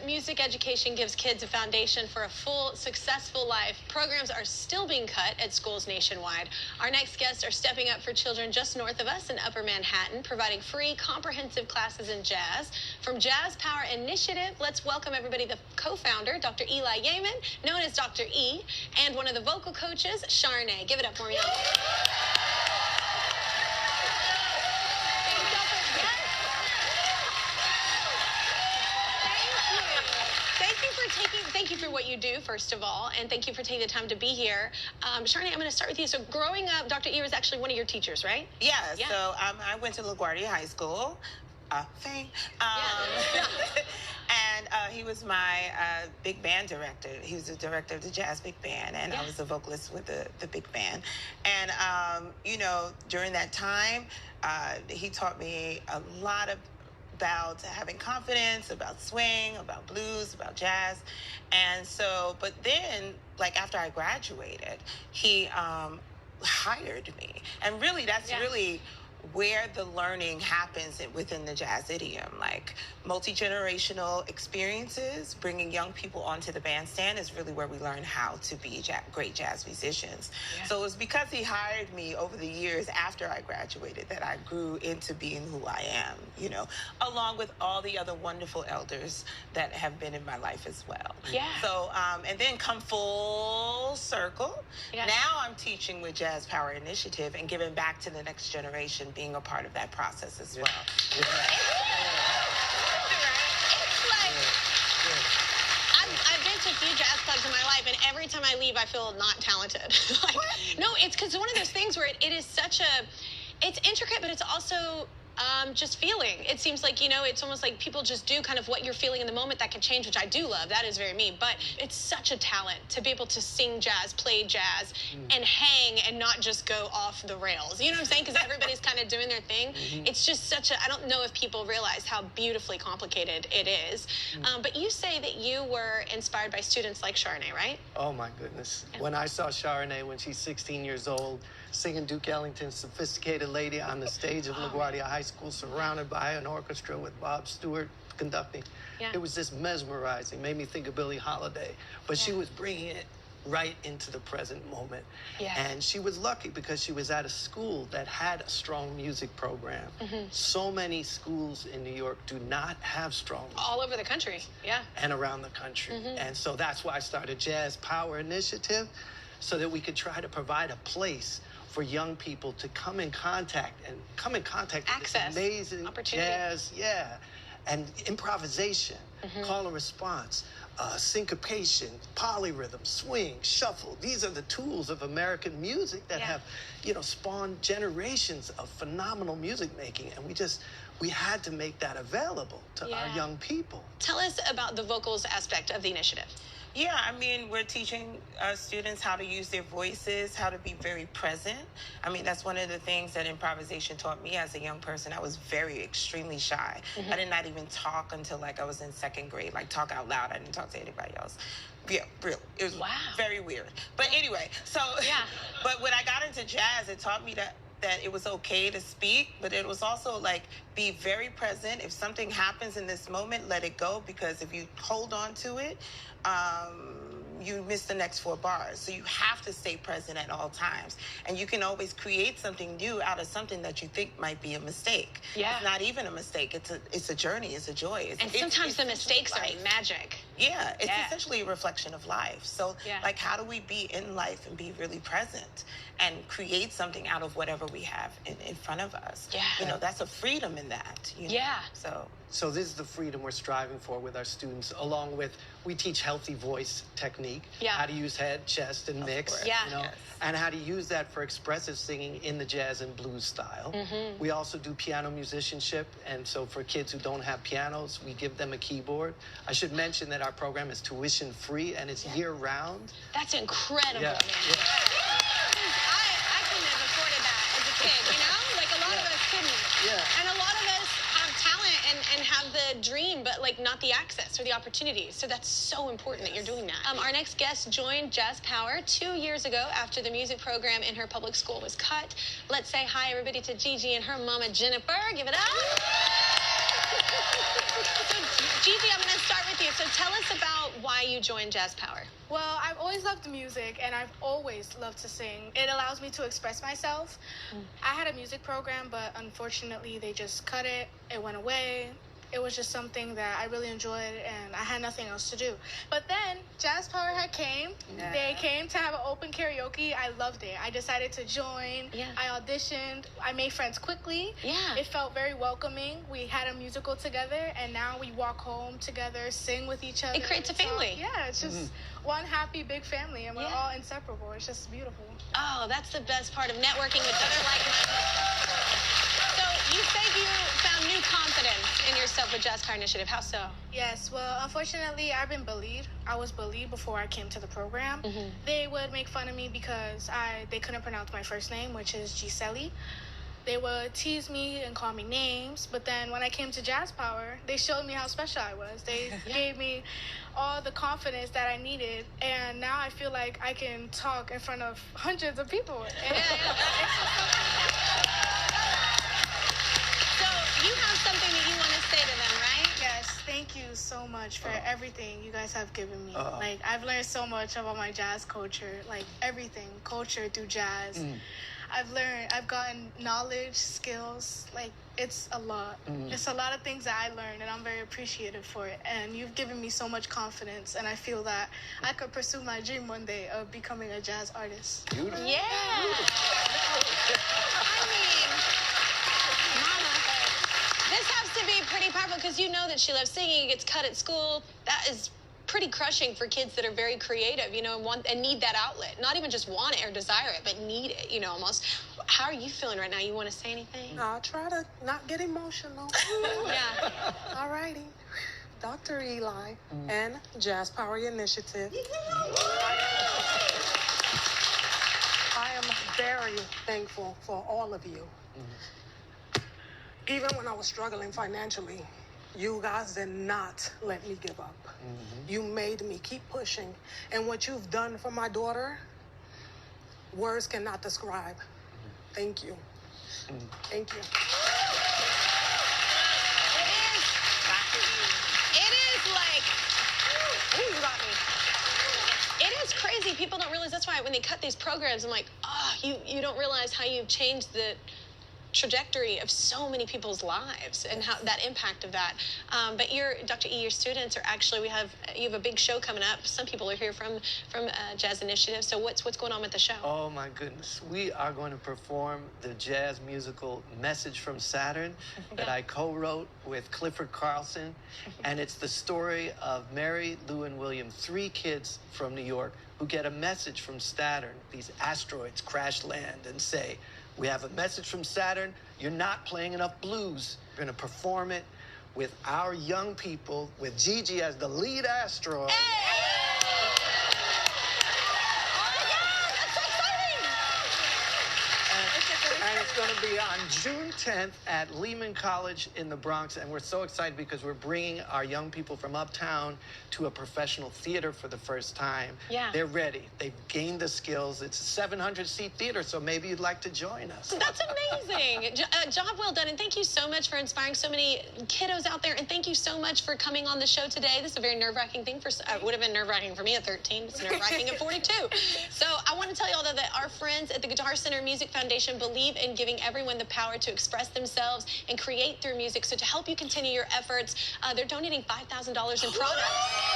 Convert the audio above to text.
music education gives kids a foundation for a full, successful life, programs are still being cut at schools nationwide. Our next guests are stepping up for children just north of us in Upper Manhattan, providing free, comprehensive classes in jazz. From Jazz Power Initiative, let's welcome everybody the co-founder, Dr. Eli Yeaman, known as Dr. E, and one of the vocal coaches, Sharnae. Give it up for me. Thank you for what you do, first of all, and thank you for taking the time to be here. Sharnae, I'm going to start with you. So growing up, Dr. E was actually one of your teachers, right? Yeah. So I went to LaGuardia High School. Fame. And he was my big band director. He was the director of the jazz big band, and I was the vocalist with the big band. And, you know, during that time, he taught me a lot about having confidence, about swing, about blues, about jazz. And so, but then, like after I graduated, he hired me. And really, that's really where the learning happens within the jazz idiom, like multi-generational experiences, bringing young people onto the bandstand is really where we learn how to be great jazz musicians. So it was because he hired me over the years after I graduated that I grew into being who I am, you know, along with all the other wonderful elders that have been in my life as well. So, and then come full circle. Now I'm teaching with Jazz Power Initiative and giving back to the next generation, being a part of that process as well. I've been to a few jazz clubs in my life, and every time I leave, I feel not talented. No, it's because it's one of those things where it is such a, it's intricate, but it's also just feeling. It seems like, you know, it's almost like people just do kind of what you're feeling in the moment. That can change, which I do love. That is very me. But it's such a talent to be able to sing jazz, play jazz, and hang and not just go off the rails. You know what I'm saying? Because everybody's kind of doing their thing. It's just such a, I don't know if people realize how beautifully complicated it is. But you say that you were inspired by students like Sharnae, right? Oh, my goodness. When I saw Sharnae when she's 16 years old, singing Duke Ellington's Sophisticated Lady on the stage of LaGuardia High School, surrounded by an orchestra with Bob Stewart conducting. It was just mesmerizing, made me think of Billie Holiday. But she was bringing it right into the present moment. And she was lucky because she was at a school that had a strong music program. So many schools in New York do not have strong music. All over the country, and around the country. And so that's why I started Jazz Power Initiative, so that we could try to provide a place for young people to come in contact with this amazing jazz, and improvisation, call and response, syncopation, polyrhythm, swing, shuffle. These are the tools of American music that have, you know, spawned generations of phenomenal music making, and we had to make that available to our young people. Tell us about the vocals aspect of the initiative. Yeah, I mean, we're teaching students how to use their voices, how to be very present. I mean, that's one of the things that improvisation taught me as a young person. I was extremely shy. I did not even talk until like I was in second grade, like talk out loud. I didn't talk to anybody else. Yeah, really. It was very weird. But anyway, so, but when I got into jazz, it taught me that it was okay to speak, but it was also like, be very present. If something happens in this moment, let it go, because if you hold on to it, you miss the next 4 bars. So you have to stay present at all times. And you can always create something new out of something that you think might be a mistake. It's not even a mistake. It's a journey. It's a joy. And sometimes the mistakes are magic. It's essentially a reflection of life. So like, how do we be in life and be really present and create something out of whatever we have in front of us? You know, that's a freedom in that. You know? So this is the freedom we're striving for with our students, along with, we teach healthy voice technique, how to use head, chest, and mix, you know, and how to use that for expressive singing in the jazz and blues style. We also do piano musicianship, and so for kids who don't have pianos, we give them a keyboard. I should mention that our program is tuition free and it's year-round. That's incredible, man. I couldn't have afforded that as a kid, you know? Like, a lot of us couldn't. And a lot of us have talent and have the dream, but like not the access or the opportunity. So that's so important that you're doing that. Our next guest joined Jazz Power 2 years ago after the music program in her public school was cut. Let's say hi, everybody, to Gigi and her mama, Jennifer. Give it up. So Gigi, I'm going to start with you. So tell us about why you joined Jazz Power. Well, I've always loved music, and I've always loved to sing. It allows me to express myself. I had a music program, but unfortunately, they just cut it. It went away. It was just something that I really enjoyed, and I had nothing else to do. But then Jazz Power had came. Yeah. They came to have an open karaoke. I loved it. I decided to join. Yeah. I auditioned. I made friends quickly. Yeah. It felt very welcoming. We had a musical together, and now we walk home together, sing with each other. It creates a family. Yeah, it's just one happy big family, and we're all inseparable. It's just beautiful. Oh, that's the best part of networking with other like-minded. So you say you found new confidence in yourself with Jazz Power Initiative. How so? Yes, well, unfortunately, I've been bullied. I was bullied before I came to the program. They would make fun of me because they couldn't pronounce my first name, which is Giseli. They would tease me and call me names, but then when I came to Jazz Power, they showed me how special I was. They gave me all the confidence that I needed, and now I feel like I can talk in front of hundreds of people. And So you have something that you want to say to them, right? yes, thank you so much for everything you guys have given me. Like, I've learned so much about my jazz culture, like everything, culture through jazz. I've gotten knowledge, skills, like it's a lot. It's a lot of things that I learned, and I'm very appreciative for it. And you've given me so much confidence, and I feel that I could pursue my dream one day of becoming a jazz artist. Beautiful. Yeah. I mean, Mama, this has to be pretty powerful because you know that she loves singing, gets cut at school. That is pretty crushing for kids that are very creative, you know, and need that outlet. Not even just want it or desire it, but need it, you know, almost. How are you feeling right now? You want to say anything? I'll try to not get emotional. Yeah. All righty. Dr. Eli and Jazz Power Initiative. I am very thankful for all of you. Even when I was struggling financially, you guys did not let me give up. You made me keep pushing. And what you've done for my daughter, words cannot describe. Thank you. Thank you. It is like, ooh, you got me. It is crazy. People don't realize. That's why when they cut these programs, I'm like, oh, you don't realize how you've changed the trajectory of so many people's lives and how that impact of that. But Dr. E, your students are actually, you have a big show coming up. Some people are here from Jazz Initiative. So what's going on with the show? Oh my goodness. We are going to perform the jazz musical Message from Saturn that I co-wrote with Clifford Carlson. And it's the story of Mary, Lou, and William, 3 kids from New York who get a message from Saturn. These asteroids crash land and say, we have a message from Saturn. You're not playing enough blues. We're going to perform it with our young people, with Gigi as the lead asteroid. And it's going to be on June 10th at Lehman College in the Bronx. And we're so excited because we're bringing our young people from uptown to a professional theater for the first time. Yeah. They're ready. They've gained the skills. It's a 700-seat theater, so maybe you'd like to join us. That's amazing. Job well done. And thank you so much for inspiring so many kiddos out there. And thank you so much for coming on the show today. This is a very nerve-wracking thing. It would have been nerve-wracking for me at 13. It's nerve-wracking at 42. So I want to tell you all that our friends at the Guitar Center Music Foundation believe in giving everyone the power to express themselves and create through music. So to help you continue your efforts, they're donating $5,000 in products.